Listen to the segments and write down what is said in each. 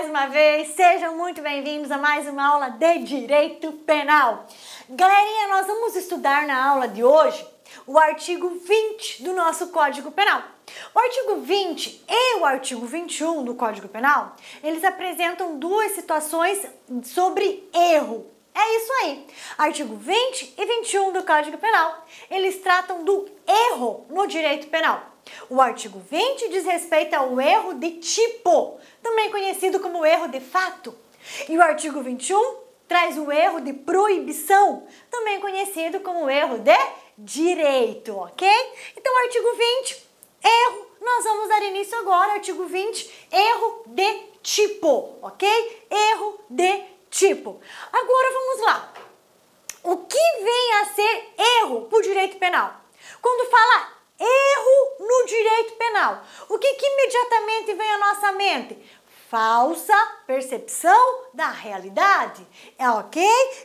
mais uma vez, sejam muito bem-vindos a mais uma aula de Direito Penal. Galerinha, nós vamos estudar na aula de hoje o artigo 20 do nosso Código Penal. O artigo 20 e o artigo 21 do Código Penal, eles apresentam duas situações sobre erro. É isso aí. Artigo 20 e 21 do Código Penal, eles tratam do erro no direito penal. O artigo 20 diz respeito ao erro de tipo, também conhecido como erro de fato. E o artigo 21 traz o erro de proibição, também conhecido como erro de direito, ok? Então, artigo 20, erro, nós vamos dar início agora, artigo 20, erro de tipo, ok? Erro de tipo. Agora vamos lá. O que vem a ser erro por direito penal? Quando fala erro no direito penal, o que imediatamente vem à nossa mente? Falsa percepção da realidade, é ok?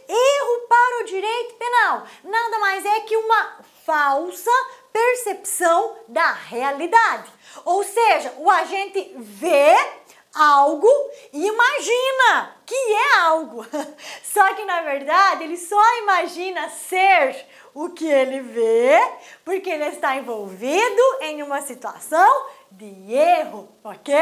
Erro para o direito penal nada mais é que uma falsa percepção da realidade. Ou seja, o agente vê algo e imagina que é algo. Só que na verdade ele só imagina ser o que ele vê porque ele está envolvido em uma situação de erro, ok?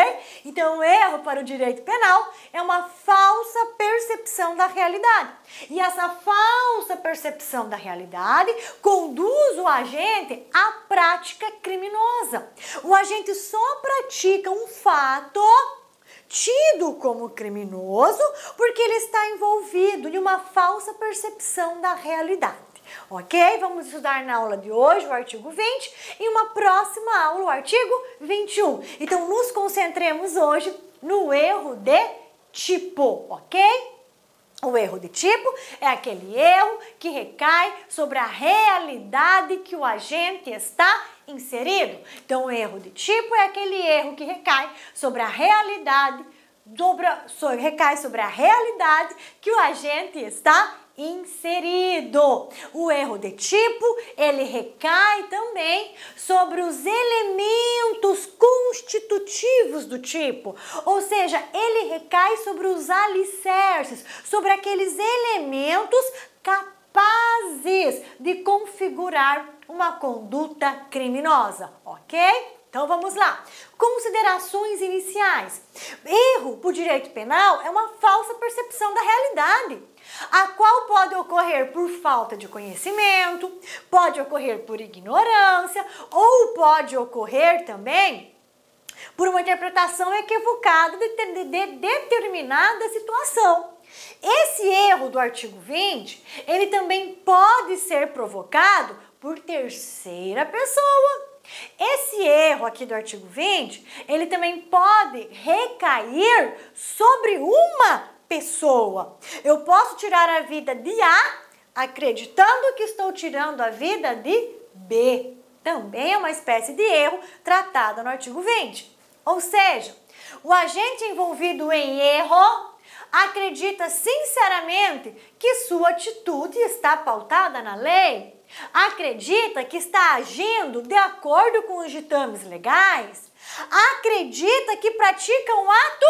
Então, o erro para o direito penal é uma falsa percepção da realidade. E essa falsa percepção da realidade conduz o agente à prática criminosa. O agente só pratica um fato tido como criminoso porque ele está envolvido em uma falsa percepção da realidade. Ok? Vamos estudar na aula de hoje o artigo 20 e uma próxima aula o artigo 21. Então, nos concentremos hoje no erro de tipo, ok? O erro de tipo é aquele erro que recai sobre a realidade que o agente está inserido. Então, o erro de tipo é aquele erro que recai sobre a realidade, recai sobre a realidade que o agente está inserido. O erro de tipo, ele recai também sobre os elementos constitutivos do tipo, ou seja, ele recai sobre os alicerces, sobre aqueles elementos capazes de configurar uma conduta criminosa, ok? Então vamos lá. Considerações iniciais. Erro por direito penal é uma falsa percepção da realidade, a qual pode ocorrer por falta de conhecimento, pode ocorrer por ignorância ou pode ocorrer também por uma interpretação equivocada de determinada situação. Esse erro do artigo 20, ele também pode ser provocado por terceira pessoa. Esse erro aqui do artigo 20, ele também pode recair sobre uma pessoa. Eu posso tirar a vida de A acreditando que estou tirando a vida de B. Também é uma espécie de erro tratado no artigo 20. Ou seja, o agente envolvido em erro acredita sinceramente que sua atitude está pautada na lei, acredita que está agindo de acordo com os ditames legais, acredita que pratica um ato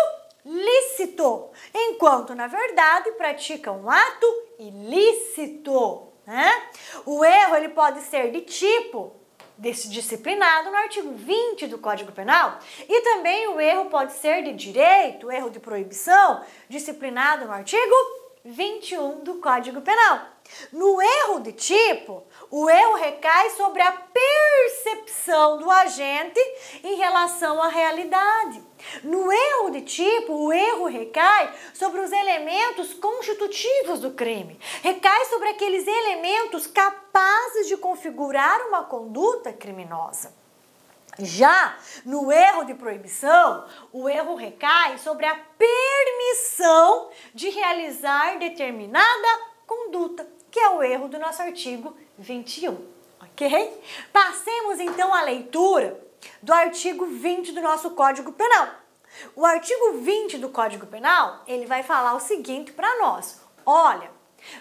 lícito, enquanto na verdade pratica um ato ilícito, né? O erro ele pode ser de tipo disciplinado no artigo 20 do Código Penal e também o erro pode ser de direito, erro de proibição, disciplinado no artigo 21 do Código Penal. No erro de tipo, o erro recai sobre a percepção do agente em relação à realidade. No erro de tipo, o erro recai sobre os elementos constitutivos do crime. Recai sobre aqueles elementos capazes de configurar uma conduta criminosa. Já no erro de proibição, o erro recai sobre a permissão de realizar determinada conduta, que é o erro do nosso artigo 21, ok? Passemos então à leitura do artigo 20 do nosso Código Penal. O artigo 20 do Código Penal, ele vai falar o seguinte para nós. Olha,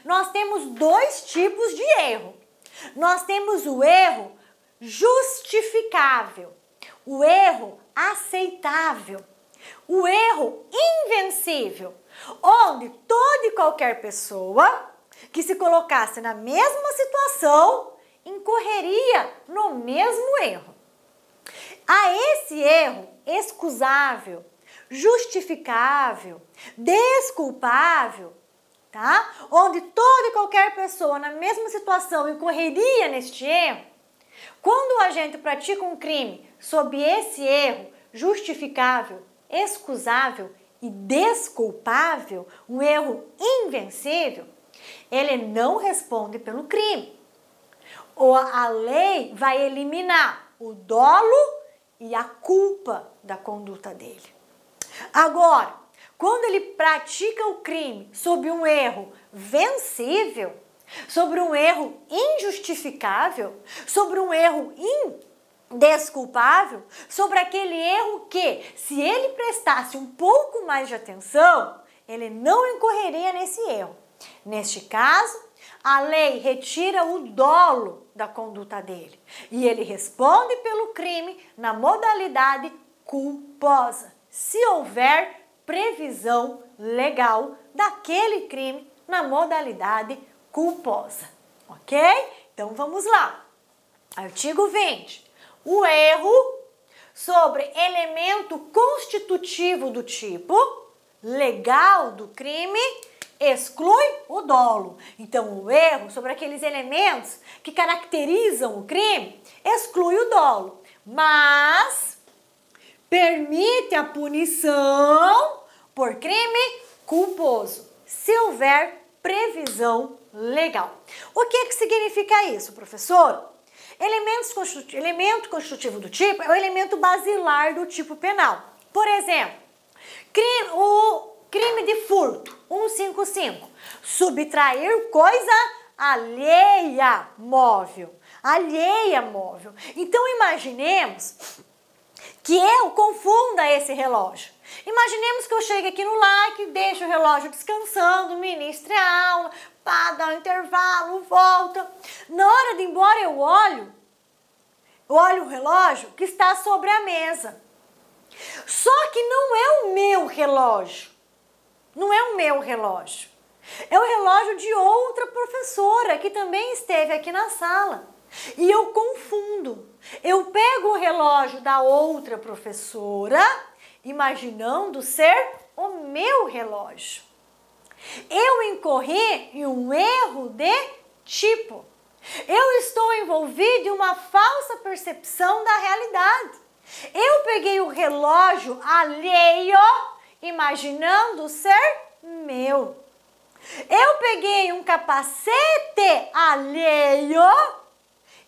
nós temos dois tipos de erro. Nós temos o erro justificável, o erro aceitável, o erro invencível, onde toda e qualquer pessoa que se colocasse na mesma situação incorreria no mesmo erro. A esse erro excusável, justificável, desculpável, tá? Onde toda e qualquer pessoa na mesma situação incorreria neste erro, quando o agente pratica um crime sob esse erro justificável, excusável e desculpável, um erro invencível, ele não responde pelo crime. Ou a lei vai eliminar o dolo e a culpa da conduta dele. Agora, quando ele pratica o crime sob um erro vencível, sobre um erro injustificável, sobre um erro indesculpável, sobre aquele erro que, se ele prestasse um pouco mais de atenção, ele não incorreria nesse erro. Neste caso, a lei retira o dolo da conduta dele e ele responde pelo crime na modalidade culposa, se houver previsão legal daquele crime na modalidade culposa, ok? Então vamos lá. Artigo 20. O erro sobre elemento constitutivo do tipo legal do crime exclui o dolo. Então, o erro sobre aqueles elementos que caracterizam o crime exclui o dolo, mas permite a punição por crime culposo, se houver previsão legal. O que significa isso, professor? Elemento constitutivo do tipo é o elemento basilar do tipo penal. Por exemplo, o crime de furto, 155, subtrair coisa alheia móvel. Alheia móvel. Então, imaginemos que eu confunda esse relógio. Imaginemos que eu chegue aqui no LAC, deixo o relógio descansando, ministre a aula, pá, dá um intervalo, volta. Na hora de ir embora eu olho o relógio que está sobre a mesa. Só que não é o meu relógio. Não é o meu relógio. É o relógio de outra professora que também esteve aqui na sala. E eu confundo. Eu pego o relógio da outra professora, imaginando ser o meu relógio. Eu incorri em um erro de tipo. Eu estou envolvido em uma falsa percepção da realidade. Eu peguei o relógio alheio, imaginando ser meu. Eu peguei um capacete alheio,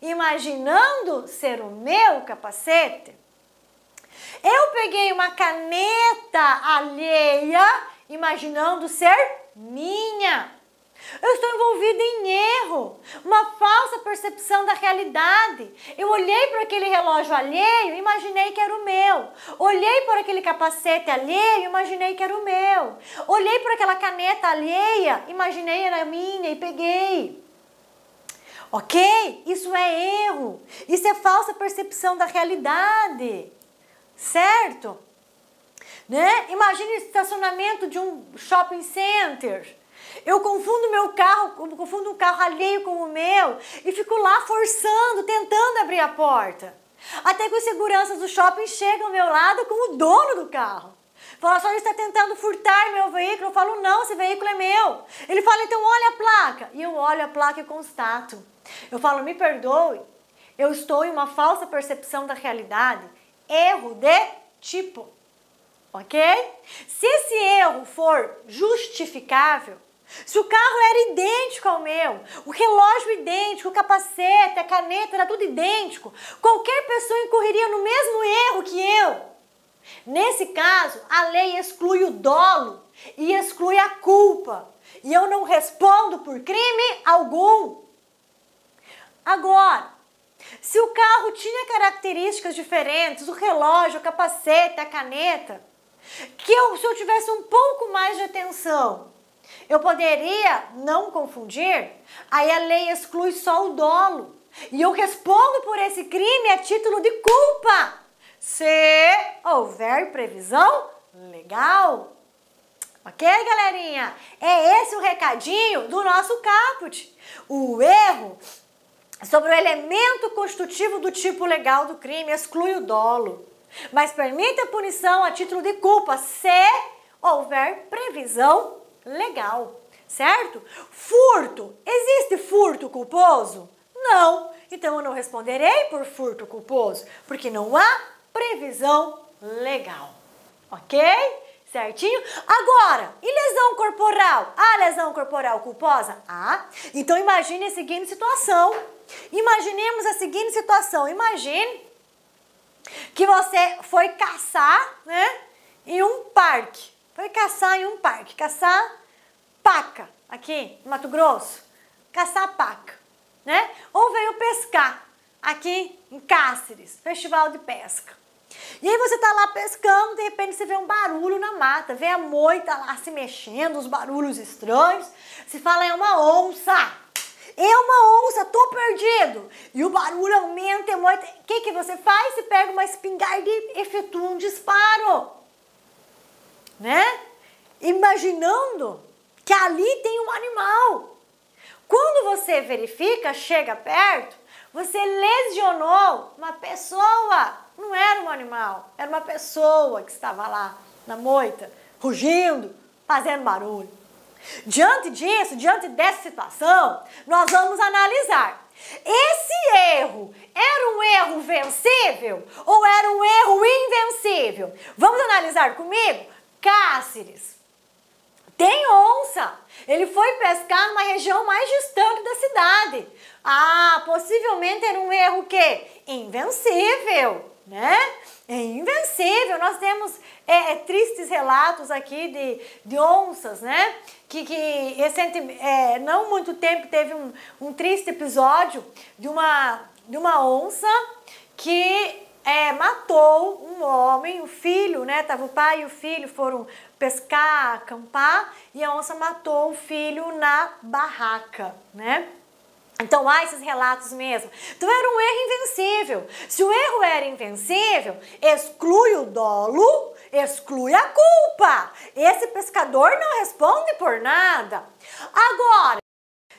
imaginando ser o meu capacete. Eu peguei uma caneta alheia, imaginando ser minha. Eu estou envolvida em erro, uma falsa percepção da realidade. Eu olhei para aquele relógio alheio e imaginei que era o meu. Olhei para aquele capacete alheio e imaginei que era o meu. Olhei para aquela caneta alheia, imaginei que era minha e peguei. Ok? Isso é erro. Isso é falsa percepção da realidade. Certo? Né? Imagine o estacionamento de um shopping center. Eu confundo um carro alheio com o meu e fico lá forçando, tentando abrir a porta. Até que os seguranças do shopping chegam ao meu lado com o dono do carro. Fala, só ele está tentando furtar meu veículo. Eu falo, não, esse veículo é meu. Ele fala, então olha a placa. E eu olho a placa e constato. Eu falo, me perdoe, eu estou em uma falsa percepção da realidade. Erro de tipo. Ok? Se esse erro for justificável, se o carro era idêntico ao meu, o relógio idêntico, o capacete, a caneta, era tudo idêntico, qualquer pessoa incorreria no mesmo erro que eu. Nesse caso, a lei exclui o dolo e exclui a culpa. E eu não respondo por crime algum. Agora, se o carro tinha características diferentes, o relógio, o capacete, a caneta, se eu tivesse um pouco mais de atenção, eu poderia não confundir, aí a lei exclui só o dolo. E eu respondo por esse crime a título de culpa, se houver previsão legal. Ok, galerinha? É esse o recadinho do nosso caput. O erro sobre o elemento constitutivo do tipo legal do crime exclui o dolo, mas permite a punição a título de culpa se houver previsão legal, certo? Furto. Existe furto culposo? Não. Então eu não responderei por furto culposo, porque não há previsão legal. Ok? Certinho? Agora, e lesão corporal? Há lesão corporal culposa? Ah, então imagine a seguinte situação. Imaginemos a seguinte situação. Imagine que você foi caçar, né, em um parque. Foi caçar em um parque. Caçar paca, aqui no Mato Grosso. Caçar paca, né? Ou veio pescar aqui em Cáceres, festival de pesca. E aí você tá lá pescando, de repente você vê um barulho na mata, vê a moita lá se mexendo, os barulhos estranhos. Você fala, é uma onça. É uma onça, tô perdido. E o barulho aumenta, é moita. O que você faz? Você pega uma espingarda e efetua um disparo. Né? Imaginando que ali tem um animal. Quando você verifica, chega perto, você lesionou uma pessoa. Não era um animal, era uma pessoa que estava lá na moita, rugindo, fazendo barulho. Diante disso, diante dessa situação, nós vamos analisar. Esse erro era um erro vencível ou era um erro invencível? Vamos analisar comigo? Cáceres. Tem onça. Ele foi pescar numa região mais distante da cidade. Ah, possivelmente era um erro o quê? Invencível, né? É invencível. Nós temos tristes relatos aqui de onças, né? Que recentemente, não muito tempo, teve um triste episódio de uma onça que matou um homem, o filho, né? Tava o pai e o filho foram pescar, acampar, e a onça matou o filho na barraca, né? Então há esses relatos mesmo. Então era um erro invencível. Se o erro era invencível, exclui o dolo, exclui a culpa. Esse pescador não responde por nada. Agora,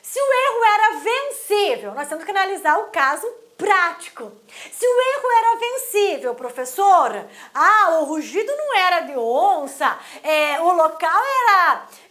se o erro era vencível, nós temos que analisar o caso prático. Se o erro era vencível, professora, o rugido não era de onça, o local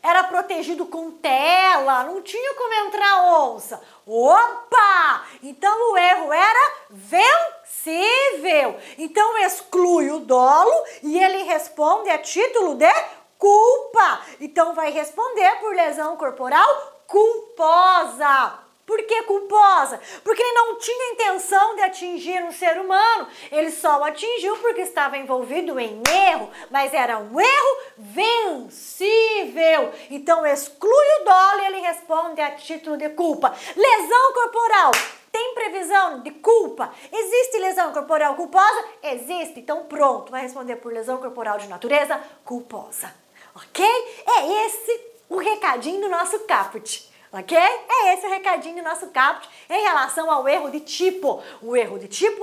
era protegido com tela, não tinha como entrar onça. Opa! Então o erro era vencível. Então exclui o dolo e ele responde a título de culpa. Então vai responder por lesão corporal culposa. Por que culposa? Porque ele não tinha intenção de atingir um ser humano, ele só o atingiu porque estava envolvido em erro, mas era um erro vencível. Então exclui o dolo e ele responde a título de culpa. Lesão corporal. Tem previsão de culpa? Existe lesão corporal culposa? Existe. Então pronto, vai responder por lesão corporal de natureza culposa. Ok? É esse o recadinho do nosso caput. Ok? É esse o recadinho do nosso caput em relação ao erro de tipo. O erro de tipo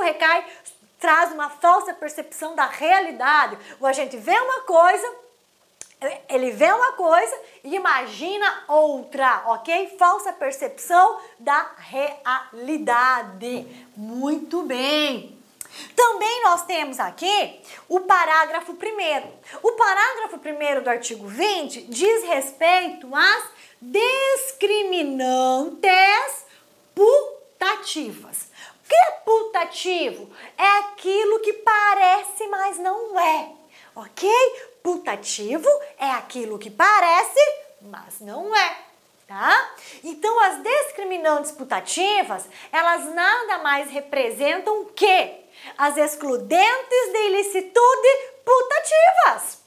traz uma falsa percepção da realidade. O agente vê uma coisa, ele vê uma coisa e imagina outra, ok? Falsa percepção da realidade. Muito bem. Também nós temos aqui o parágrafo 1º. O parágrafo 1º do artigo 20 diz respeito às discriminantes putativas. O que é putativo? É aquilo que parece, mas não é, ok? Putativo é aquilo que parece, mas não é, tá? Então, as discriminantes putativas, elas nada mais representam que as excludentes de ilicitude putativas.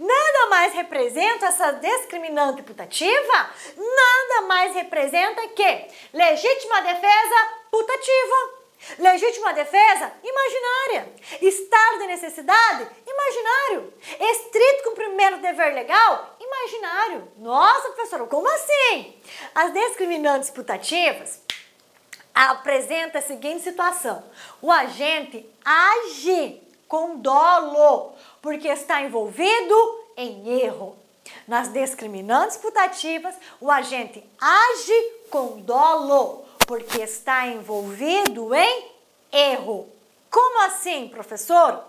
Nada mais representa essa discriminante putativa, nada mais representa que legítima defesa putativa, legítima defesa imaginária, estado de necessidade imaginário, estrito cumprimento do dever legal imaginário. Nossa, professora, como assim? As discriminantes putativas apresentam a seguinte situação: o agente age com dolo, porque está envolvido em erro. Nas discriminantes putativas, o agente age com dolo, porque está envolvido em erro. Como assim, professor?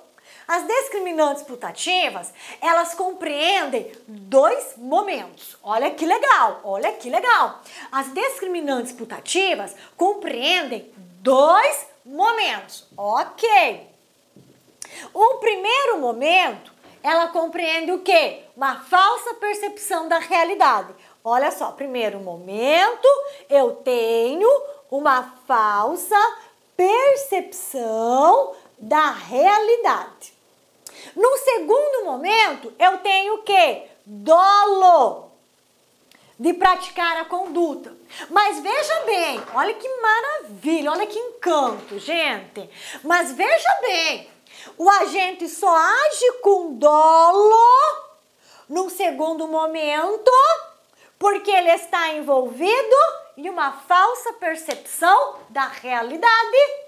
As discriminantes putativas, elas compreendem dois momentos. Olha que legal, olha que legal. As discriminantes putativas compreendem dois momentos. Ok. O primeiro momento, ela compreende o quê? Uma falsa percepção da realidade. Olha só, primeiro momento, eu tenho uma falsa percepção da realidade. No segundo momento, eu tenho o quê? Dolo de praticar a conduta. Mas veja bem, olha que maravilha, olha que encanto, gente. Mas veja bem, o agente só age com dolo num segundo momento porque ele está envolvido em uma falsa percepção da realidade.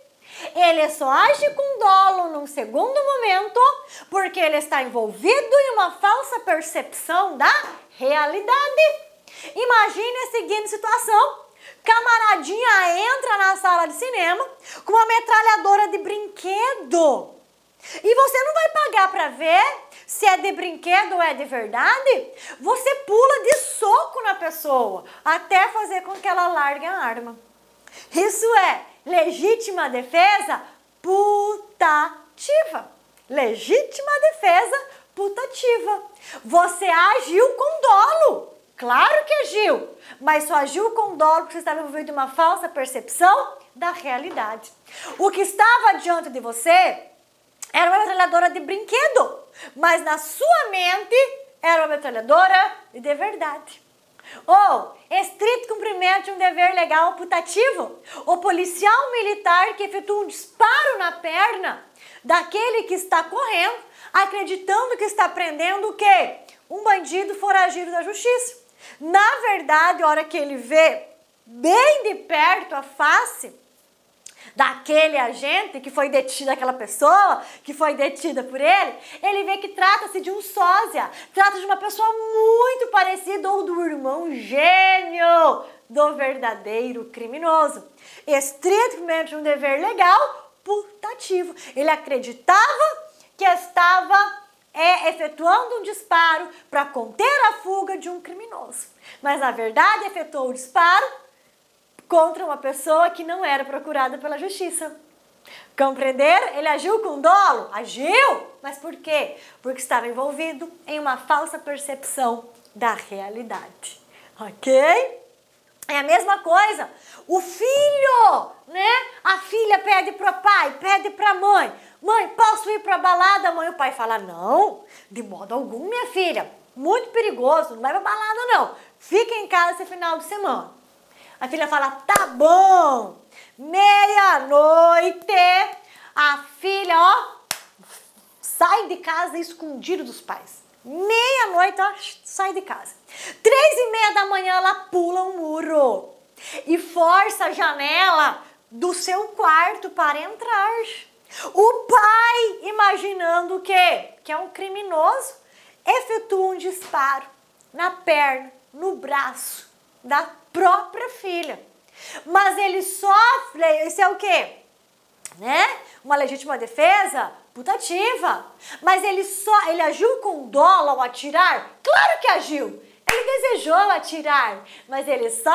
Ele só age com dolo num segundo momento porque ele está envolvido em uma falsa percepção da realidade. Imagine a seguinte situação. Camaradinha entra na sala de cinema com uma metralhadora de brinquedo. E você não vai pagar para ver se é de brinquedo ou é de verdade. Você pula de soco na pessoa até fazer com que ela largue a arma. Isso é legítima defesa putativa. Legítima defesa putativa. Você agiu com dolo. Claro que agiu, mas só agiu com dolo porque você estava envolvido em uma falsa percepção da realidade. O que estava diante de você era uma metralhadora de brinquedo, mas na sua mente era uma metralhadora de verdade. Ou estrito cumprimento de um dever legal putativo. O policial militar que efetua um disparo na perna daquele que está correndo, acreditando que está prendendo o quê? Um bandido foragido da justiça. Na verdade, a hora que ele vê bem de perto a face daquele agente que foi detido, daquela pessoa que foi detida por ele vê que trata-se de um sósia, trata de uma pessoa muito parecida ou do irmão gêmeo do verdadeiro criminoso. Estritamente um dever legal putativo. Ele acreditava que estava efetuando um disparo para conter a fuga de um criminoso, mas na verdade efetuou o disparo contra uma pessoa que não era procurada pela justiça. Compreenderam? Ele agiu com dolo? Agiu! Mas por quê? Porque estava envolvido em uma falsa percepção da realidade. Ok? É a mesma coisa. O filho, né? A filha pede para o pai, pede para a mãe. Mãe, posso ir para a balada? Mãe, o pai fala, não, de modo algum, minha filha. Muito perigoso, não vai para balada não. Fica em casa esse final de semana. A filha fala, tá bom. Meia-noite, a filha, ó, sai de casa escondido dos pais. Meia-noite, ó, sai de casa. 3:30 da manhã, ela pula um muro e força a janela do seu quarto para entrar. O pai, imaginando o quê? Que é um criminoso, efetua um disparo na perna, no braço da própria filha. Mas ele sofre, isso é o quê? Né? Uma legítima defesa putativa. Mas ele agiu com dolo ao atirar? Claro que agiu. Ele desejou atirar, mas ele só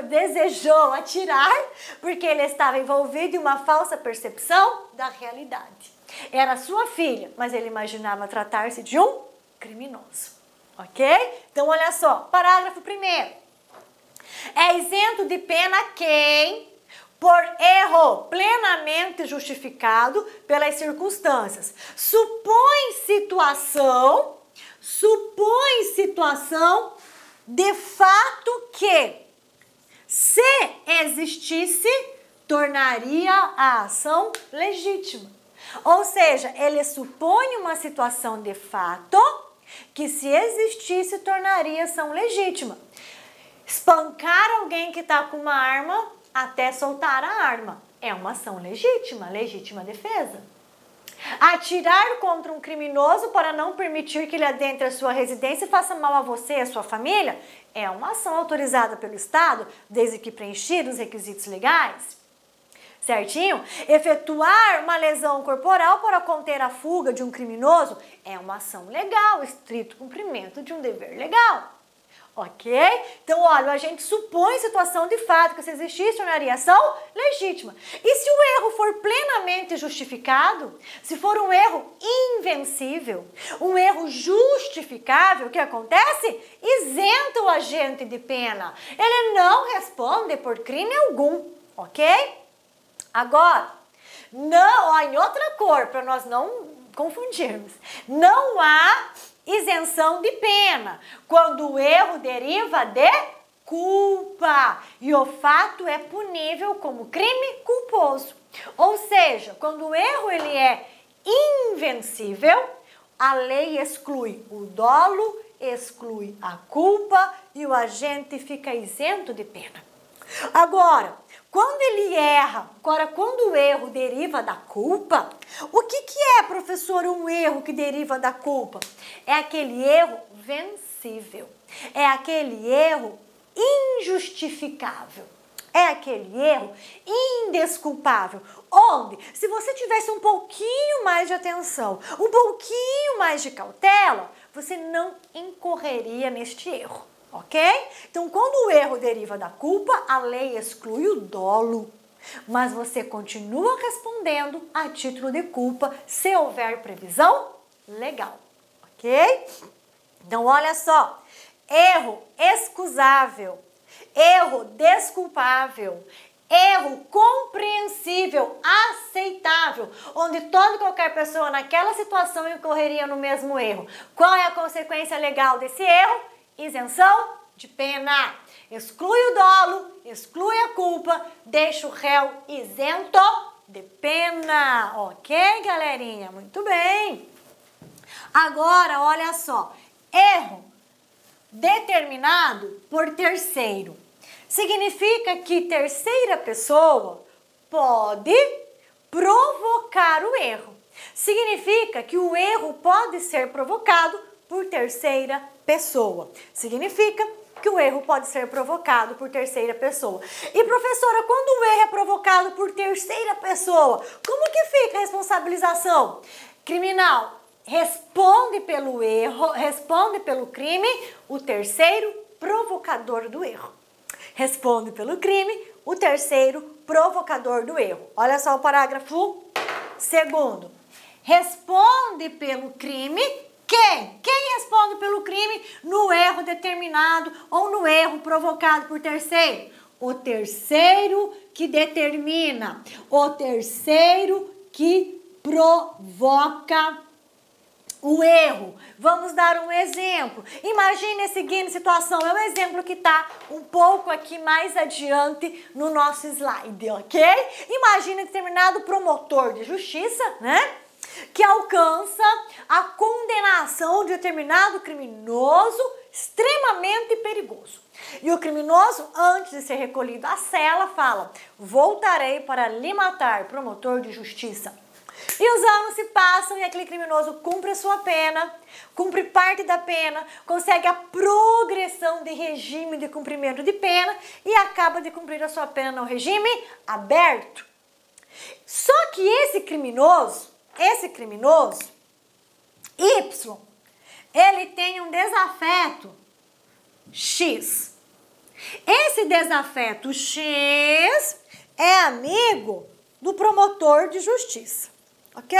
desejou atirar porque ele estava envolvido em uma falsa percepção da realidade. Era sua filha, mas ele imaginava tratar-se de um criminoso. Ok? Então, olha só, parágrafo 1º. É isento de pena quem, por erro plenamente justificado pelas circunstâncias, supõe situação de fato que, se existisse, tornaria a ação legítima. Ou seja, ele supõe uma situação de fato que, se existisse, tornaria ação legítima. Espancar alguém que está com uma arma até soltar a arma é uma ação legítima, legítima defesa. Atirar contra um criminoso para não permitir que ele adentre a sua residência e faça mal a você e a sua família é uma ação autorizada pelo Estado, desde que preenchidos os requisitos legais. Certinho? Efetuar uma lesão corporal para conter a fuga de um criminoso é uma ação legal, estrito cumprimento de um dever legal. Ok? Então, olha, a gente supõe situação de fato que se existisse tornaria ação legítima. E se o erro for plenamente justificado, se for um erro invencível, um erro justificável, o que acontece? Isenta o agente de pena. Ele não responde por crime algum, ok? Agora, não, ó, em outra cor, para nós não confundirmos, não há isenção de pena quando o erro deriva de culpa e o fato é punível como crime culposo. Ou seja, quando o erro ele é invencível, a lei exclui o dolo, exclui a culpa e o agente fica isento de pena. Agora, quando ele erra, quando o erro deriva da culpa, o que é, professor, um erro que deriva da culpa? É aquele erro vencível, é aquele erro injustificável, é aquele erro indesculpável, onde, se você tivesse um pouquinho mais de atenção, um pouquinho mais de cautela, você não incorreria neste erro. Ok? Então, quando o erro deriva da culpa, a lei exclui o dolo. Mas você continua respondendo a título de culpa se houver previsão legal. Ok? Então, olha só. Erro excusável, erro desculpável, erro compreensível, aceitável, onde toda e qualquer pessoa naquela situação incorreria no mesmo erro. Qual é a consequência legal desse erro? Isenção de pena. Exclui o dolo, exclui a culpa, deixa o réu isento de pena. Ok, galerinha? Muito bem. Agora, olha só. Erro determinado por terceiro. Significa que terceira pessoa pode provocar o erro. Significa que o erro pode ser provocado por terceira pessoa. Significa que o erro pode ser provocado por terceira pessoa. E professora, quando o erro é provocado por terceira pessoa, como que fica a responsabilização? Criminal responde pelo erro, responde pelo crime o terceiro provocador do erro. Responde pelo crime o terceiro provocador do erro. Olha só o parágrafo segundo. Responde pelo crime quem? Quem responde pelo crime no erro determinado ou no erro provocado por terceiro? O terceiro que determina, o terceiro que provoca o erro. Vamos dar um exemplo. Imagine a seguinte situação, é um exemplo que está um pouco aqui mais adiante no nosso slide, ok? Imagine determinado promotor de justiça, né? Que alcança a condenação de determinado criminoso extremamente perigoso. E o criminoso, antes de ser recolhido à cela, fala: voltarei para lhe matar, promotor de justiça. E os anos se passam e aquele criminoso cumpre a sua pena, cumpre parte da pena, consegue a progressão de regime de cumprimento de pena e acaba de cumprir a sua pena no regime aberto. Só que esse criminoso, Y, ele tem um desafeto X. Esse desafeto X é amigo do promotor de justiça, ok?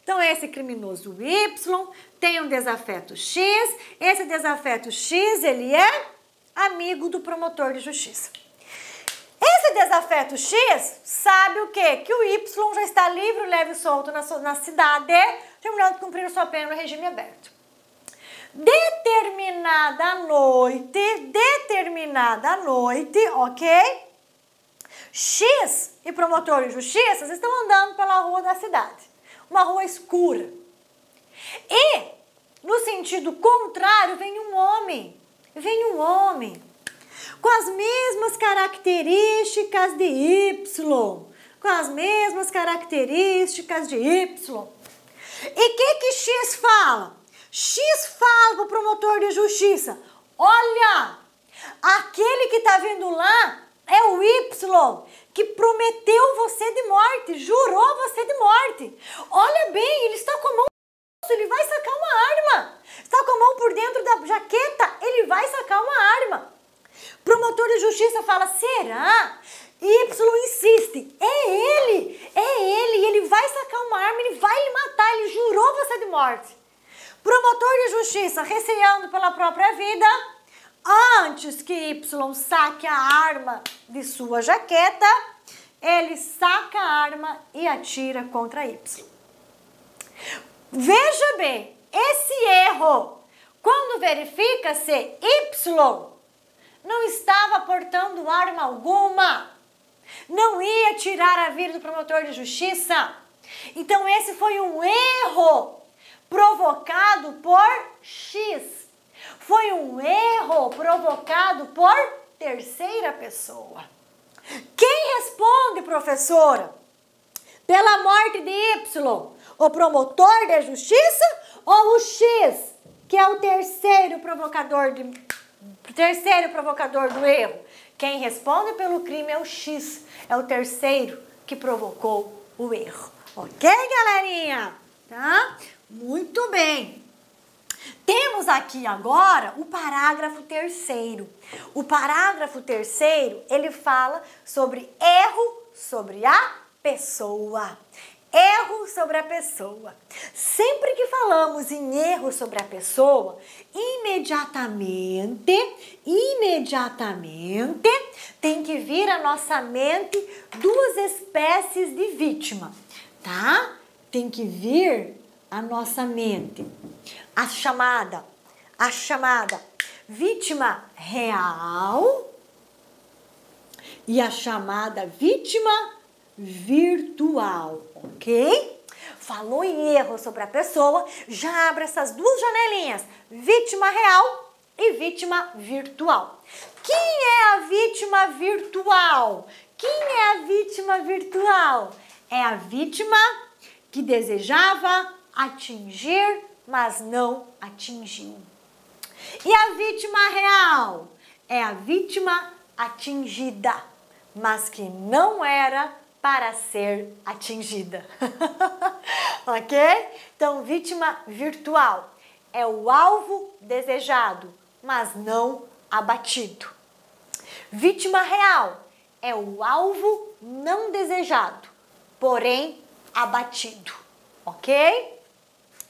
Então, esse criminoso Y tem um desafeto X, esse desafeto X, ele é amigo do promotor de justiça. Esse desafeto X sabe o quê? Que o Y já está livre, leve e solto na cidade, terminando de cumprir a sua pena no regime aberto. Determinada noite, ok? X e promotor de justiça estão andando pela rua da cidade, uma rua escura. E, no sentido contrário, vem um homem, com as mesmas características de Y, E o que X fala? X fala para o promotor de justiça, olha, aquele que está vindo lá é o Y, que prometeu você de morte, jurou você de morte. Olha bem, ele está com a mão, ele vai sacar uma arma. Está com a mão por dentro da jaqueta, ele vai sacar uma arma. Promotor de justiça fala, será? Y insiste, é ele vai sacar uma arma, ele vai lhe matar, ele jurou você de morte. Promotor de justiça, receando pela própria vida, antes que Y saque a arma de sua jaqueta, ele saca a arma e atira contra Y. Veja bem, esse erro, quando verifica-se Y não estava portando arma alguma, não ia tirar a vida do promotor de justiça. Então esse foi um erro provocado por X. Foi um erro provocado por terceira pessoa. Quem responde, professora, pela morte de Y? O promotor de justiça ou o X, que é o terceiro provocador do erro? Quem responde pelo crime é o X, é o terceiro que provocou o erro. Ok, galerinha? Tá? Muito bem. Temos aqui agora o parágrafo terceiro. O parágrafo terceiro, ele fala sobre erro sobre a pessoa. Erro sobre a pessoa. Sempre que falamos em erro sobre a pessoa, imediatamente tem que vir à nossa mente duas espécies de vítima, tá? Tem que vir à nossa mente a chamada vítima real e a chamada vítima virtual, ok? Falou em erro sobre a pessoa, já abre essas duas janelinhas, vítima real e vítima virtual. Quem é a vítima virtual? Quem é a vítima virtual? É a vítima que desejava atingir, mas não atingiu. E a vítima real? É a vítima atingida, mas que não era para ser atingida. Ok? Então, vítima virtual é o alvo desejado, mas não abatido. Vítima real é o alvo não desejado, porém abatido. Ok?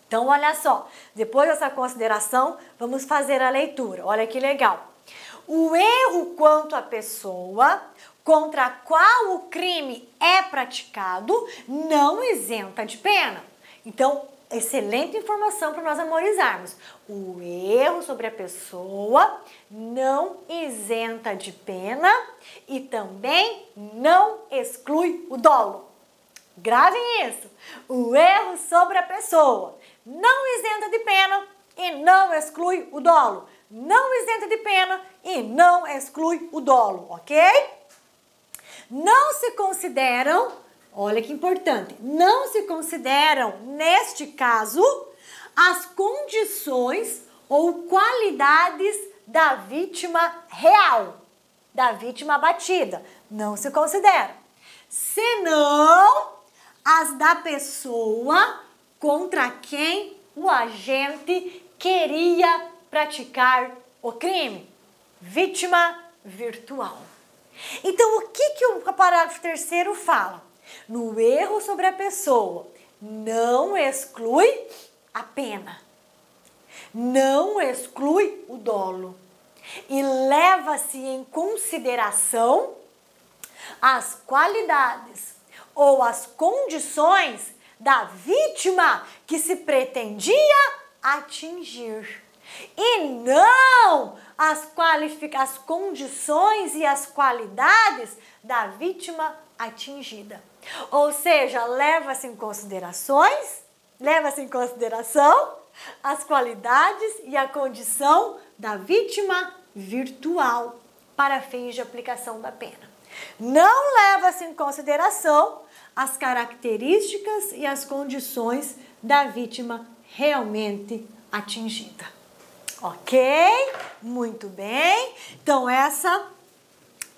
Então, olha só, depois dessa consideração, vamos fazer a leitura. Olha que legal. O erro quanto à pessoa contra a qual o crime é praticado não isenta de pena. Então, excelente informação para nós memorizarmos. O erro sobre a pessoa não isenta de pena e também não exclui o dolo. Gravem isso. O erro sobre a pessoa não isenta de pena e não exclui o dolo. Não isenta de pena e não exclui o dolo, ok? Não se consideram, olha que importante, não se consideram, neste caso, as condições ou qualidades da vítima real, da vítima abatida. Não se consideram. Senão as da pessoa contra quem o agente queria praticar o crime. Vítima virtual. Então, o que o parágrafo terceiro fala? No erro sobre a pessoa, não exclui a pena, não exclui o dolo e leva-se em consideração as qualidades ou as condições da vítima que se pretendia atingir. E não as condições e as qualidades da vítima atingida. Ou seja, leva-se em consideração as qualidades e a condição da vítima virtual para fins de aplicação da pena. Não leva-se em consideração as características e as condições da vítima realmente atingida. Ok? Muito bem. Então, essa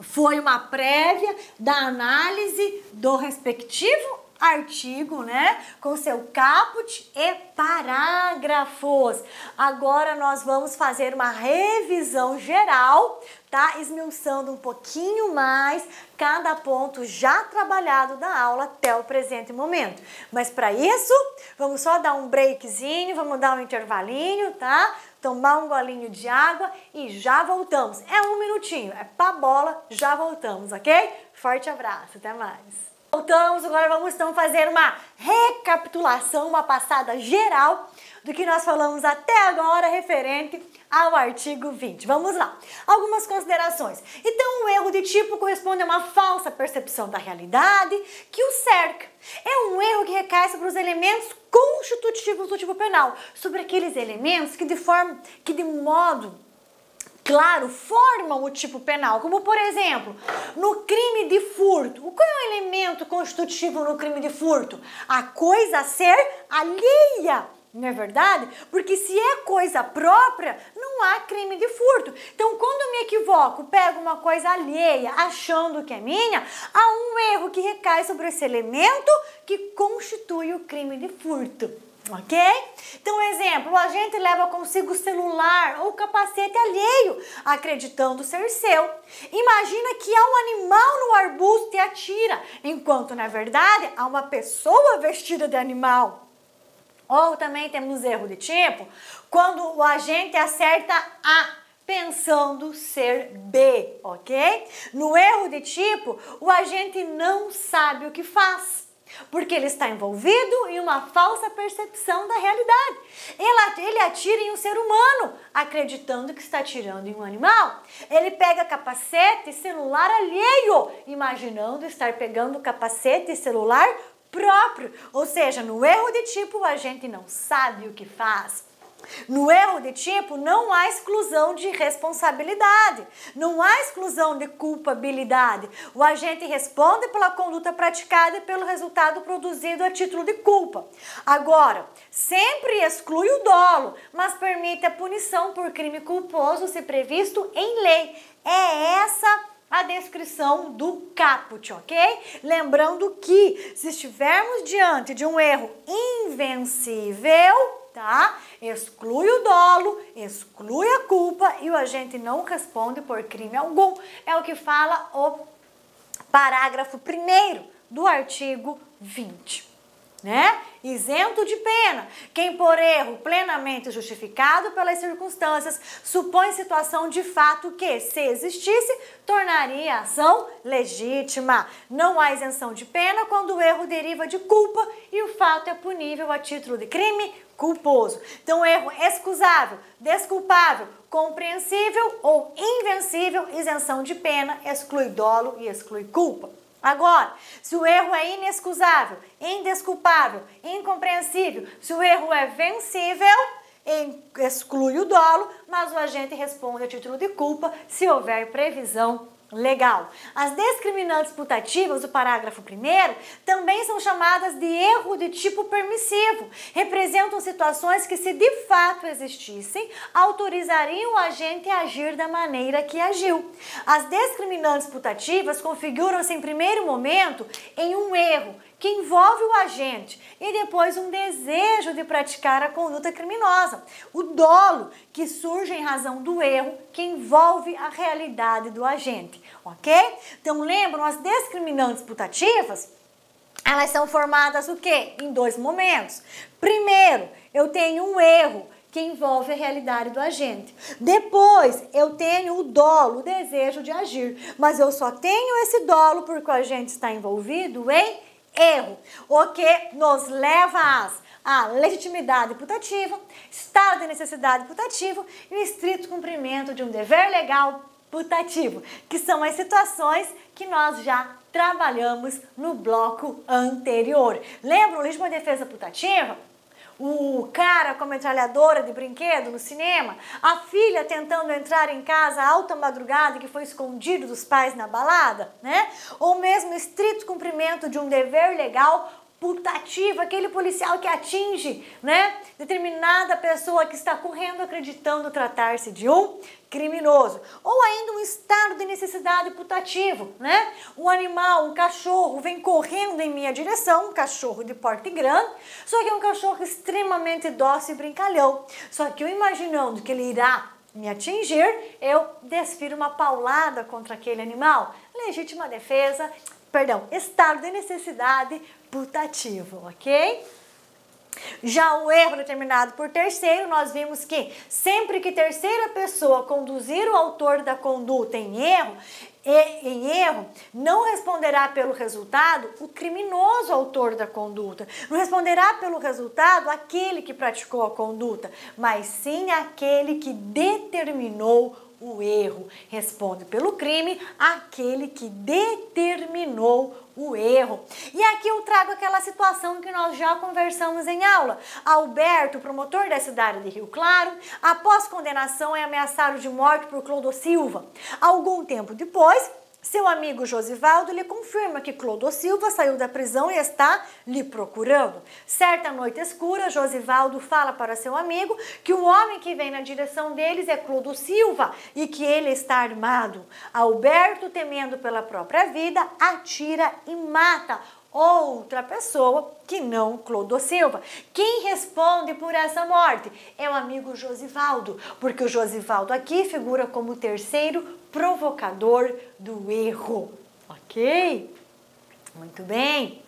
foi uma prévia da análise do respectivo artigo, né? Com seu caput e parágrafos. Agora nós vamos fazer uma revisão geral, tá? Esmiuçando um pouquinho mais cada ponto já trabalhado da aula até o presente momento. Mas para isso, vamos só dar um breakzinho, vamos dar um intervalinho, tá? Tomar um golinho de água e já voltamos. É um minutinho, é pá bola, já voltamos, ok? Forte abraço, até mais. Voltamos, agora vamos então fazer uma recapitulação, uma passada geral do que nós falamos até agora referente ao artigo 20. Vamos lá. Algumas considerações. Então, o erro de tipo corresponde a uma falsa percepção da realidade que o cerca. É um erro que recai sobre os elementos constitutivos do tipo penal, sobre aqueles elementos que de modo claro, formam o tipo penal, como por exemplo, no crime de furto. Qual é o elemento constitutivo no crime de furto? A coisa a ser alheia, não é verdade? Porque se é coisa própria, não há crime de furto. Então, quando eu me equivoco, pego uma coisa alheia, achando que é minha, há um erro que recai sobre esse elemento que constitui o crime de furto. Ok? Então, exemplo, o agente leva consigo o celular ou capacete alheio, acreditando ser seu. Imagina que há um animal no arbusto e atira, enquanto, na verdade, há uma pessoa vestida de animal. Ou também temos erro de tipo, quando o agente acerta A, pensando ser B, ok? No erro de tipo, o agente não sabe o que faz, porque ele está envolvido em uma falsa percepção da realidade. Ele atira em um ser humano, acreditando que está atirando em um animal. Ele pega capacete e celular alheio, imaginando estar pegando capacete e celular próprio. Ou seja, no erro de tipo, o agente não sabe o que faz. No erro de tipo, não há exclusão de responsabilidade, não há exclusão de culpabilidade. O agente responde pela conduta praticada e pelo resultado produzido a título de culpa. Agora, sempre exclui o dolo, mas permite a punição por crime culposo se previsto em lei. É essa a descrição do caput, ok? Lembrando que se estivermos diante de um erro invencível, tá? Exclui o dolo, exclui a culpa e o agente não responde por crime algum. É o que fala o parágrafo 1º do artigo 20, né? Isento de pena, quem por erro plenamente justificado pelas circunstâncias supõe situação de fato que, se existisse, tornaria a ação legítima. Não há isenção de pena quando o erro deriva de culpa e o fato é punível a título de crime culposo. Então, erro excusável, desculpável, compreensível ou invencível, isenção de pena, exclui dolo e exclui culpa. Agora, se o erro é inexcusável, indesculpável, incompreensível, se o erro é vencível, exclui o dolo, mas o agente responde a título de culpa se houver previsão legal. As discriminantes putativas do parágrafo 1º também são chamadas de erro de tipo permissivo. Representam situações que, se de fato existissem, autorizariam o agente a agir da maneira que agiu. As discriminantes putativas configuram-se em primeiro momento em um erro que envolve o agente e depois um desejo de praticar a conduta criminosa. O dolo, que surge em razão do erro que envolve a realidade do agente, ok? Então, lembram, as discriminantes putativas, elas são formadas o quê? Em dois momentos. Primeiro, eu tenho um erro que envolve a realidade do agente. Depois, eu tenho o dolo, o desejo de agir, mas eu só tenho esse dolo porque o agente está envolvido em erro, o que nos leva à legitimidade putativa, estado de necessidade putativo e o estrito cumprimento de um dever legal putativo, que são as situações que nós já trabalhamos no bloco anterior. Lembra o legítima defesa putativa? o cara com a metralhadora de brinquedo no cinema, a filha tentando entrar em casa à alta madrugada que foi escondido dos pais na balada, né? Ou mesmo estrito cumprimento de um dever legal putativo, aquele policial que atinge, né, determinada pessoa que está correndo acreditando tratar-se de um criminoso. Ou ainda um estado de necessidade putativo, né? Um animal, um cachorro vem correndo em minha direção, um cachorro de porte grande, só que é um cachorro extremamente dócil e brincalhão. Só que eu imaginando que ele irá me atingir, eu desfiro uma paulada contra aquele animal. Legítima defesa, perdão, estado de necessidade putativo, ok? Já o erro determinado por terceiro, nós vimos que sempre que terceira pessoa conduzir o autor da conduta em erro, não responderá pelo resultado o criminoso autor da conduta, não responderá pelo resultado aquele que praticou a conduta, mas sim aquele que determinou o erro. Responde pelo crime aquele que determinou o erro. E aqui eu trago aquela situação que nós já conversamos em aula. Alberto, promotor da cidade de Rio Claro, após condenação é ameaçado de morte por Clodosilva. Algum tempo depois, seu amigo Josivaldo lhe confirma que Clodosilva saiu da prisão e está lhe procurando. Certa noite escura, Josivaldo fala para seu amigo que o homem que vem na direção deles é Clodosilva e que ele está armado. Alberto, temendo pela própria vida, atira e mata outra pessoa que não Clodosilva. Quem responde por essa morte é o amigo Josivaldo, porque o Josivaldo aqui figura como o terceiro provocador do erro, ok? Muito bem.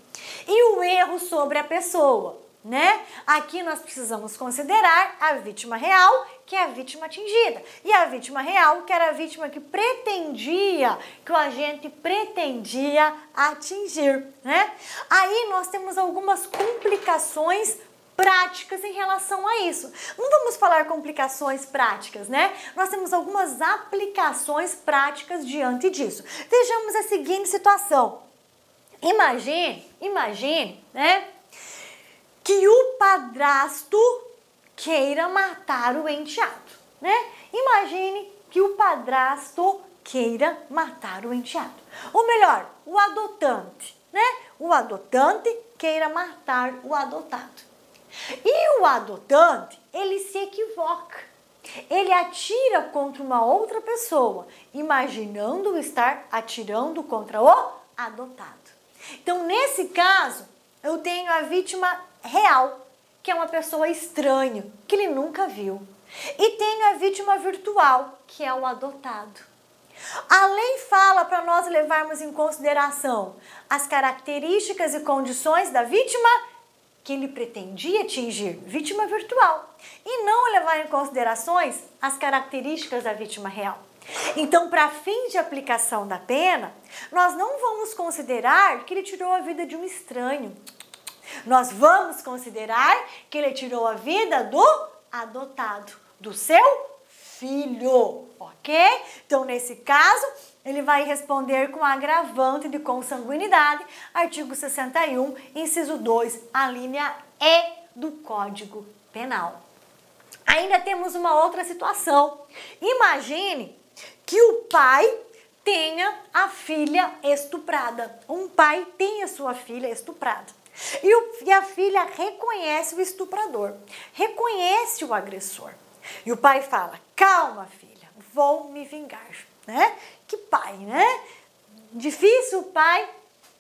E o erro sobre a pessoa, né? Aqui nós precisamos considerar a vítima real, que é a vítima atingida, e a vítima real, que era a vítima que pretendia, que o agente pretendia atingir, né? Aí nós temos algumas complicações práticas em relação a isso. Não vamos falar complicações práticas, né? Nós temos algumas aplicações práticas diante disso. Vejamos a seguinte situação. Imagine, né, que o padrasto queira matar o enteado, né? Imagine que o padrasto queira matar o enteado. Ou melhor, o adotante, né? O adotante queira matar o adotado. E o adotante, ele se equivoca. Ele atira contra uma outra pessoa, imaginando estar atirando contra o adotado. Então, nesse caso, eu tenho a vítima real, que é uma pessoa estranha, que ele nunca viu. E tenho a vítima virtual, que é o adotado. A lei fala para nós levarmos em consideração as características e condições da vítima que ele pretendia atingir, vítima virtual, e não levar em considerações as características da vítima real. Então, para fins de aplicação da pena, nós não vamos considerar que ele tirou a vida de um estranho. Nós vamos considerar que ele tirou a vida do adotado, do seu filho, ok? Então, nesse caso, ele vai responder com agravante de consanguinidade, artigo 61, inciso 2, a linha E do Código Penal. Ainda temos uma outra situação. Imagine que o pai tenha a filha estuprada. Um pai tem a sua filha estuprada. E a filha reconhece o estuprador, reconhece o agressor. E o pai fala, calma filha, vou me vingar, né? Que pai, né? Difícil o pai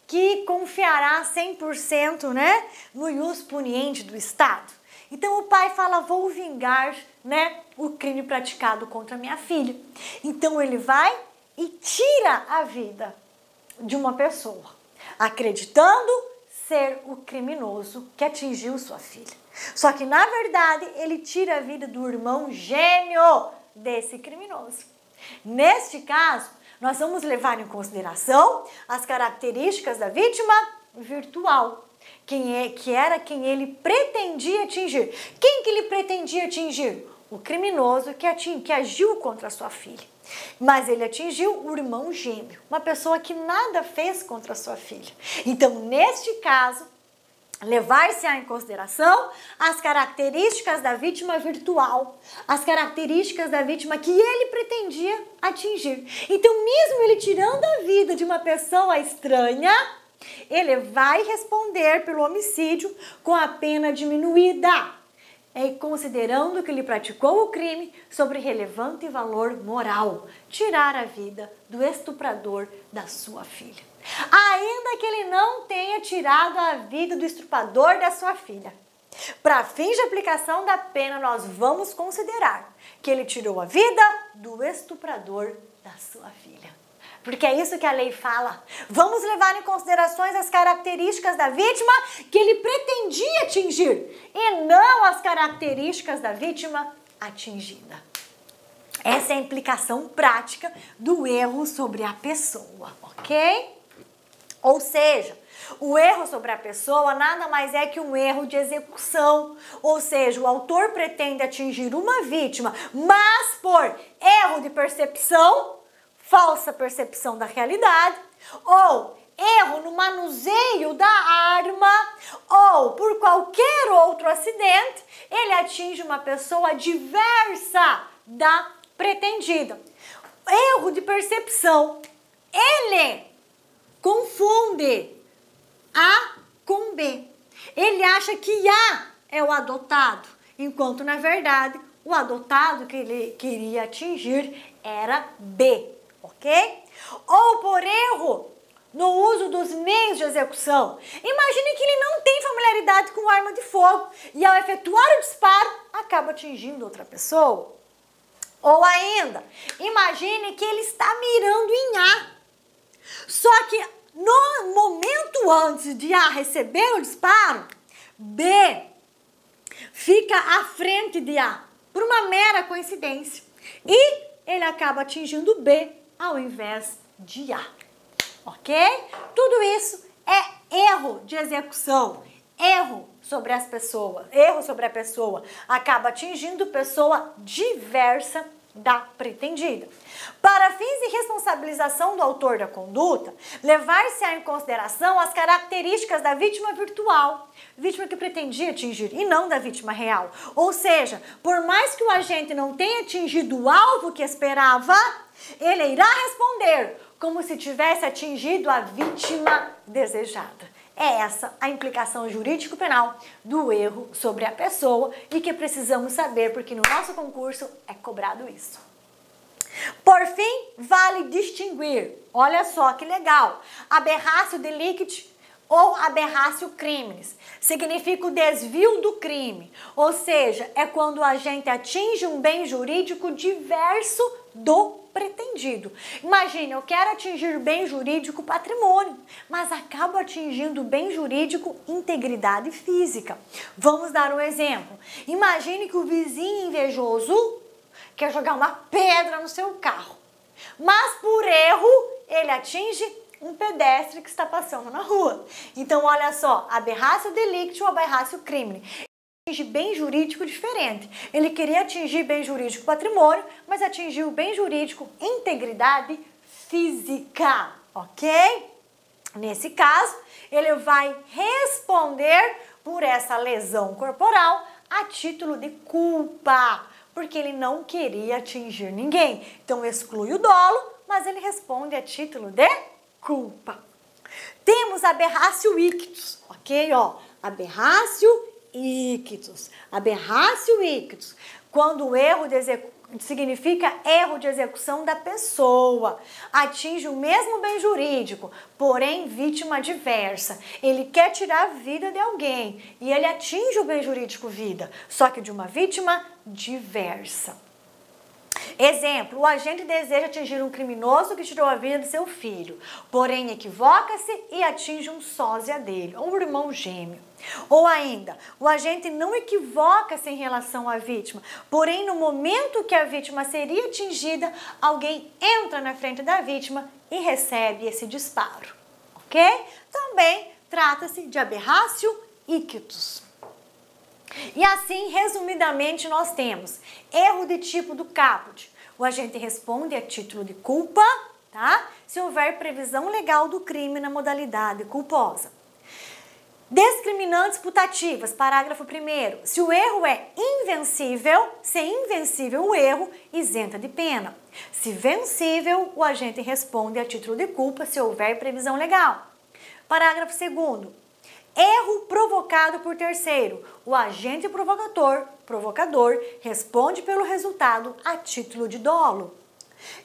que confiará 100%, né, no ius puniendi do Estado. Então o pai fala, vou vingar, né, o crime praticado contra minha filha. Então ele vai e tira a vida de uma pessoa, acreditando ser o criminoso que atingiu sua filha. Só que, na verdade, ele tira a vida do irmão gêmeo desse criminoso. Neste caso, nós vamos levar em consideração as características da vítima virtual, que era quem ele pretendia atingir. Quem que ele pretendia atingir? O criminoso que agiu contra a sua filha. Mas ele atingiu o irmão gêmeo, uma pessoa que nada fez contra a sua filha. Então, neste caso, levar-se em consideração as características da vítima virtual, as características da vítima que ele pretendia atingir. Então, mesmo ele tirando a vida de uma pessoa estranha, ele vai responder pelo homicídio com a pena diminuída, considerando que ele praticou o crime sobre relevante valor moral, tirar a vida do estuprador da sua filha. Ainda que ele não tenha tirado a vida do estuprador da sua filha. Para fins de aplicação da pena, nós vamos considerar que ele tirou a vida do estuprador da sua filha. Porque é isso que a lei fala. Vamos levar em considerações as características da vítima que ele pretendia atingir e não as características da vítima atingida. Essa é a implicação prática do erro sobre a pessoa, ok? Ou seja, o erro sobre a pessoa nada mais é que um erro de execução. Ou seja, o autor pretende atingir uma vítima, mas por erro de percepção, falsa percepção da realidade, ou erro no manuseio da arma, ou por qualquer outro acidente, ele atinge uma pessoa diversa da pretendida. Erro de percepção, ele confunde A com B. Ele acha que A é o adotado, enquanto na verdade o adotado que ele queria atingir era B, ok? Ou por erro no uso dos meios de execução. Imagine que ele não tem familiaridade com arma de fogo e ao efetuar o disparo acaba atingindo outra pessoa. Ou ainda, imagine que ele está mirando em A. Só que no momento antes de A receber o disparo, B fica à frente de A, por uma mera coincidência. E ele acaba atingindo B ao invés de A. Ok? Tudo isso é erro de execução, erro sobre as pessoas, erro sobre a pessoa, acaba atingindo pessoa diversa da pretendida. Para fins de responsabilização do autor da conduta, levar-se em consideração as características da vítima virtual, vítima que pretendia atingir, e não da vítima real. Ou seja, por mais que o agente não tenha atingido o alvo que esperava, ele irá responder como se tivesse atingido a vítima desejada. É essa a implicação jurídico-penal do erro sobre a pessoa e que precisamos saber porque no nosso concurso é cobrado isso. Por fim, vale distinguir, olha só que legal, aberratio delicti ou aberratio criminis. Significa o desvio do crime, ou seja, é quando o agente atinge um bem jurídico diverso do pretendido. Imagine, eu quero atingir bem jurídico patrimônio, mas acabo atingindo bem jurídico integridade física. Vamos dar um exemplo. Imagine que o vizinho invejoso quer jogar uma pedra no seu carro, mas por erro ele atinge um pedestre que está passando na rua. Então, olha só, aberratio delicti ou aberratio crimine. Atinge bem jurídico diferente. Ele queria atingir bem jurídico patrimônio, mas atingiu bem jurídico integridade física, ok? Nesse caso, ele vai responder por essa lesão corporal a título de culpa, porque ele não queria atingir ninguém. Então, exclui o dolo, mas ele responde a título de culpa. Temos aberratio ictus, ok? Ó, aberratio ictus. Aberratio ictus, quando o erro de significa erro de execução da pessoa, atinge o mesmo bem jurídico, porém vítima diversa. Ele quer tirar a vida de alguém e ele atinge o bem jurídico vida, só que de uma vítima diversa. Exemplo, o agente deseja atingir um criminoso que tirou a vida de seu filho, porém equivoca-se e atinge um sósia dele, ou um irmão gêmeo. Ou ainda, o agente não equivoca-se em relação à vítima, porém no momento que a vítima seria atingida, alguém entra na frente da vítima e recebe esse disparo, ok? Também trata-se de aberratio ictus. E assim, resumidamente, nós temos erro de tipo do caput. O agente responde a título de culpa, tá? Se houver previsão legal do crime na modalidade culposa. Discriminantes putativas, parágrafo 1º. Se o erro é invencível, se é invencível o erro, isenta de pena. Se vencível, o agente responde a título de culpa se houver previsão legal. Parágrafo 2º. Erro provocado por terceiro. O agente provocador, responde pelo resultado a título de dolo.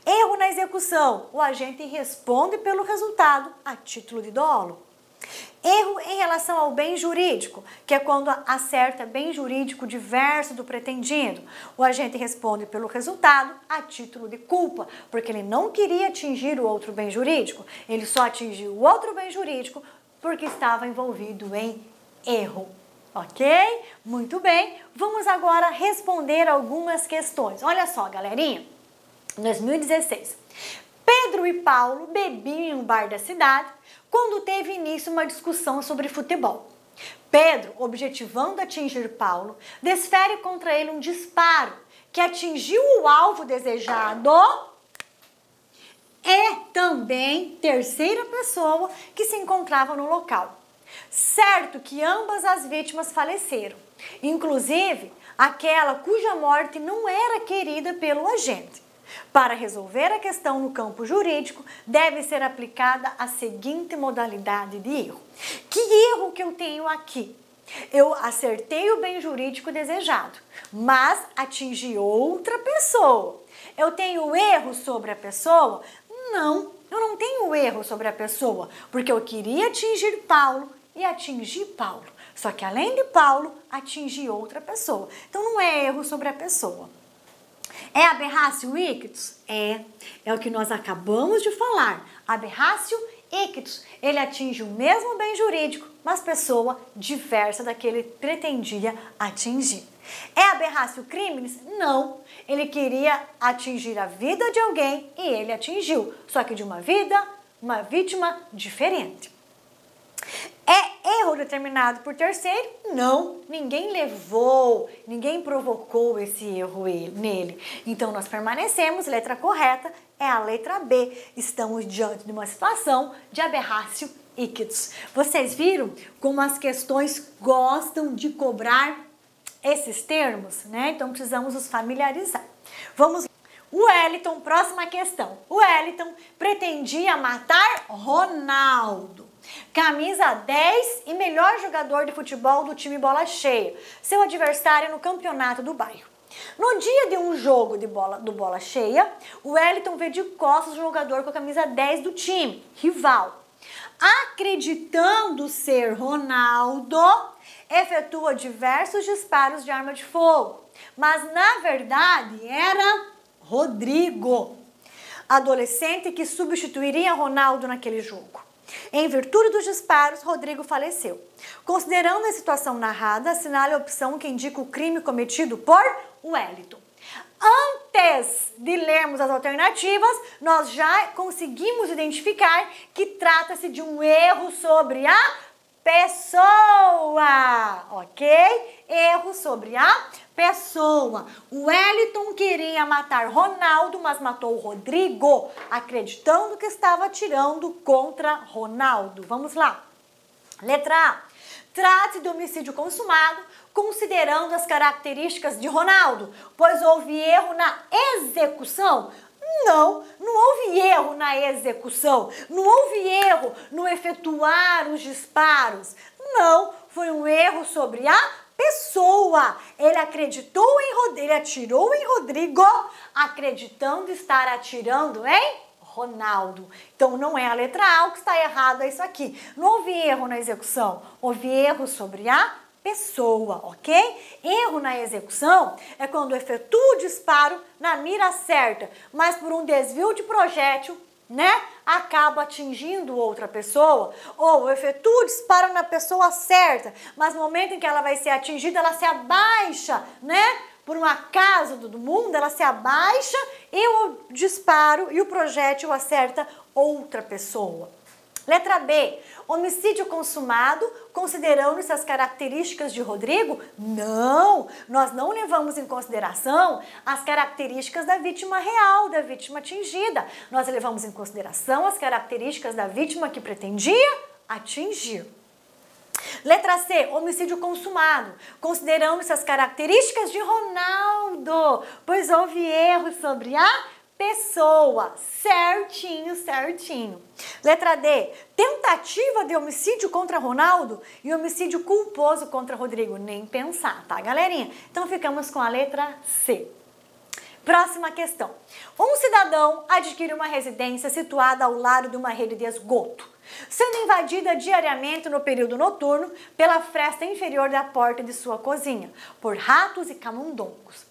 Erro na execução. O agente responde pelo resultado a título de dolo. Erro em relação ao bem jurídico, que é quando acerta bem jurídico diverso do pretendido. O agente responde pelo resultado a título de culpa, porque ele não queria atingir o outro bem jurídico, ele só atingiu o outro bem jurídico porque estava envolvido em erro. Ok? Muito bem. Vamos agora responder algumas questões. Olha só, galerinha. 2016. Pedro e Paulo bebiam em um bar da cidade quando teve início uma discussão sobre futebol. Pedro, objetivando atingir Paulo, desfere contra ele um disparo que atingiu o alvo desejado e também terceira pessoa que se encontrava no local. Certo que ambas as vítimas faleceram, inclusive aquela cuja morte não era querida pelo agente. Para resolver a questão no campo jurídico, deve ser aplicada a seguinte modalidade de erro. Que erro que eu tenho aqui? Eu acertei o bem jurídico desejado, mas atingi outra pessoa. Eu tenho erro sobre a pessoa? Não, eu não tenho erro sobre a pessoa, porque eu queria atingir Paulo e atingi Paulo. Só que além de Paulo, atingi outra pessoa. Então não é erro sobre a pessoa. É aberratio ictus? É o que nós acabamos de falar. Aberratio ictus. Ele atinge o mesmo bem jurídico, mas pessoa diversa da que ele pretendia atingir. É aberratio criminis? Não. Ele queria atingir a vida de alguém e ele atingiu, só que de uma vítima diferente. É erro determinado por terceiro? Não, ninguém levou, ninguém provocou esse erro nele. Então, nós permanecemos, letra correta é a letra B. Estamos diante de uma situação de aberratio ictus. Vocês viram como as questões gostam de cobrar esses termos, né? Então, precisamos nos familiarizar. Vamos lá. O Wellington, próxima questão. O Wellington pretendia matar Ronaldo. Camisa 10 e melhor jogador de futebol do time Bola Cheia, seu adversário no campeonato do bairro. No dia de um jogo do Bola Cheia, o Wellington vê de costas um jogador com a camisa 10 do time, rival. Acreditando ser Ronaldo, efetua diversos disparos de arma de fogo, mas na verdade era Rodrigo, adolescente que substituiria Ronaldo naquele jogo. Em virtude dos disparos, Rodrigo faleceu. Considerando a situação narrada, assinale a opção que indica o crime cometido por Wellington. Antes de lermos as alternativas, nós já conseguimos identificar que trata-se de um erro sobre a pessoa, ok? Erro sobre a pessoa. O Wellington queria matar Ronaldo, mas matou Rodrigo, acreditando que estava atirando contra Ronaldo. Vamos lá. Letra A. Trata-se de homicídio consumado, considerando as características de Ronaldo, pois houve erro na execução. Não houve erro na execução, não houve erro no efetuar os disparos. Não, foi um erro sobre a pessoa. Ele ele atirou em Rodrigo, acreditando estar atirando em Ronaldo. Então não é a letra A o que está errado, é isso aqui. Não houve erro na execução, houve erro sobre a pessoa, ok? Erro na execução é quando efetua o disparo na mira certa, mas por um desvio de projétil, né, acaba atingindo outra pessoa, ou efetua o disparo na pessoa certa, mas no momento em que ela vai ser atingida, ela se abaixa, né? Por um acaso do mundo, ela se abaixa e o disparo e o projétil acerta outra pessoa. Letra B, homicídio consumado, considerando essas características de Rodrigo? Não, nós não levamos em consideração as características da vítima real, da vítima atingida. Nós levamos em consideração as características da vítima que pretendia atingir. Letra C, homicídio consumado, considerando-se as características de Ronaldo, pois houve erro sobre a pessoa. Certinho, certinho. Letra D, tentativa de homicídio contra Ronaldo e homicídio culposo contra Rodrigo. Nem pensar, tá, galerinha? Então ficamos com a letra C. Próxima questão. Um cidadão adquire uma residência situada ao lado de uma rede de esgoto, sendo invadida diariamente no período noturno pela fresta inferior da porta de sua cozinha, por ratos e camundongos.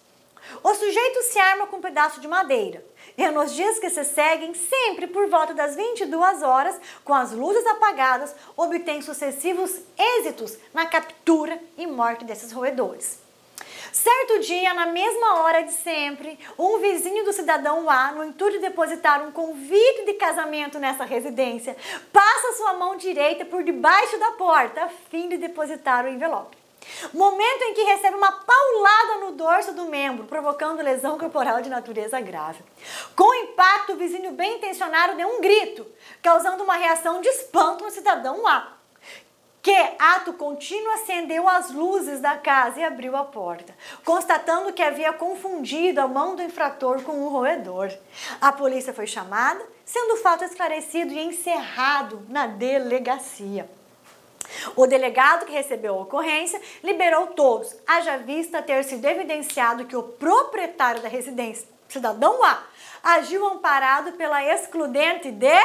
O sujeito se arma com um pedaço de madeira e nos dias que se seguem, sempre por volta das 22 horas, com as luzes apagadas, obtém sucessivos êxitos na captura e morte desses roedores. Certo dia, na mesma hora de sempre, um vizinho do cidadão A, no intuito de depositar um convite de casamento nessa residência, passa sua mão direita por debaixo da porta, a fim de depositar o envelope. Momento em que recebe uma paulada no dorso do membro, provocando lesão corporal de natureza grave. Com o impacto, o vizinho bem intencionado deu um grito, causando uma reação de espanto no cidadão A, que, ato contínuo, acendeu as luzes da casa e abriu a porta, constatando que havia confundido a mão do infrator com um roedor. A polícia foi chamada, sendo o fato esclarecido e encerrado na delegacia. O delegado que recebeu a ocorrência liberou todos, haja vista ter sido evidenciado que o proprietário da residência, cidadão A, agiu amparado pela excludente de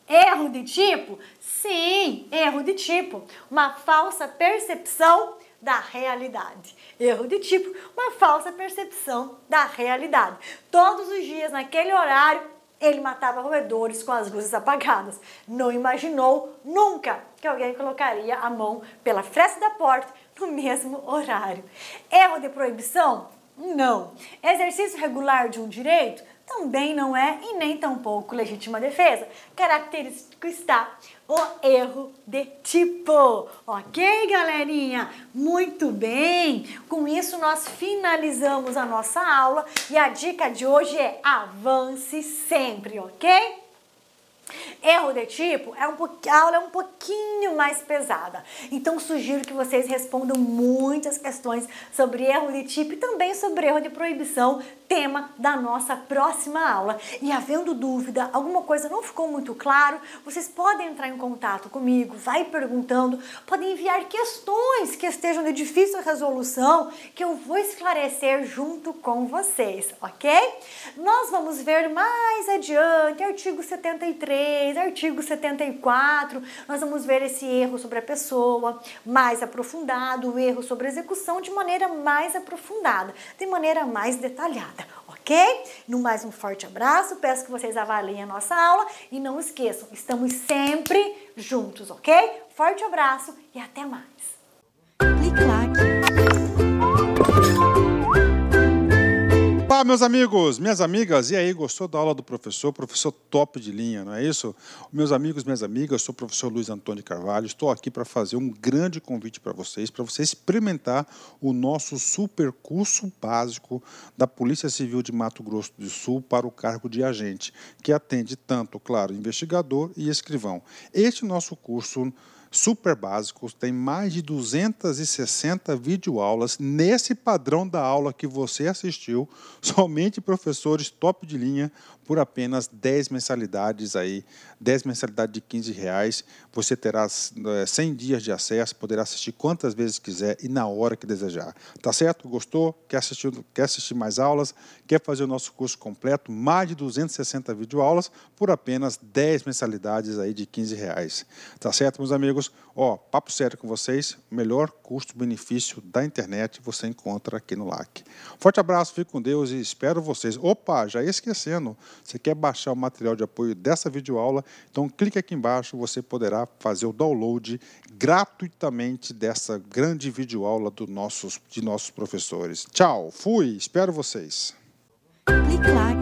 erro de tipo? Sim, erro de tipo, uma falsa percepção da realidade. Erro de tipo, uma falsa percepção da realidade. Todos os dias, naquele horário, ele matava roedores com as luzes apagadas. Não imaginou nunca que alguém colocaria a mão pela fresta da porta no mesmo horário. Erro de proibição? Não. Exercício regular de um direito? Também não é e nem tampouco legítima defesa. Característico está o erro de tipo. Ok, galerinha? Muito bem! Com isso, nós finalizamos a nossa aula e a dica de hoje é avance sempre, ok? Erro de tipo, a aula é um pouquinho mais pesada, então sugiro que vocês respondam muitas questões sobre erro de tipo e também sobre erro de proibição, tema da nossa próxima aula. E havendo dúvida, alguma coisa não ficou muito claro, vocês podem entrar em contato comigo, vai perguntando, podem enviar questões que estejam de difícil resolução, que eu vou esclarecer junto com vocês, ok? Nós vamos ver mais adiante, artigo 73, artigo 74, nós vamos ver esse erro sobre a pessoa mais aprofundado, o erro sobre a execução de maneira mais aprofundada, de maneira mais detalhada, ok? No mais, um forte abraço, peço que vocês avaliem a nossa aula e não esqueçam, estamos sempre juntos, ok? Forte abraço e até mais! Clique lá. Olá, meus amigos, minhas amigas, e aí, gostou da aula do professor? Professor top de linha, não é isso? Meus amigos, minhas amigas, eu sou o professor Luiz Antônio de Carvalho, estou aqui para fazer um grande convite para vocês experimentar o nosso super curso básico da Polícia Civil de Mato Grosso do Sul para o cargo de agente, que atende tanto, claro, investigador e escrivão. Este nosso curso super básicos, tem mais de 260 videoaulas nesse padrão da aula que você assistiu, somente professores top de linha, por apenas 10 mensalidades aí, 10 mensalidades de R$15, você terá 100 dias de acesso, poderá assistir quantas vezes quiser e na hora que desejar. Tá certo? Gostou? Quer assistir mais aulas? Quer fazer o nosso curso completo? Mais de 260 videoaulas por apenas 10 mensalidades aí de R$15. Tá certo, meus amigos? Ó, papo sério com vocês, o melhor custo-benefício da internet você encontra aqui no LAC. Forte abraço, fique com Deus e espero vocês. Opa, já ia esquecendo, você quer baixar o material de apoio dessa videoaula? Então clique aqui embaixo, você poderá fazer o download gratuitamente dessa grande videoaula de nossos professores. Tchau, fui, espero vocês. Clique lá.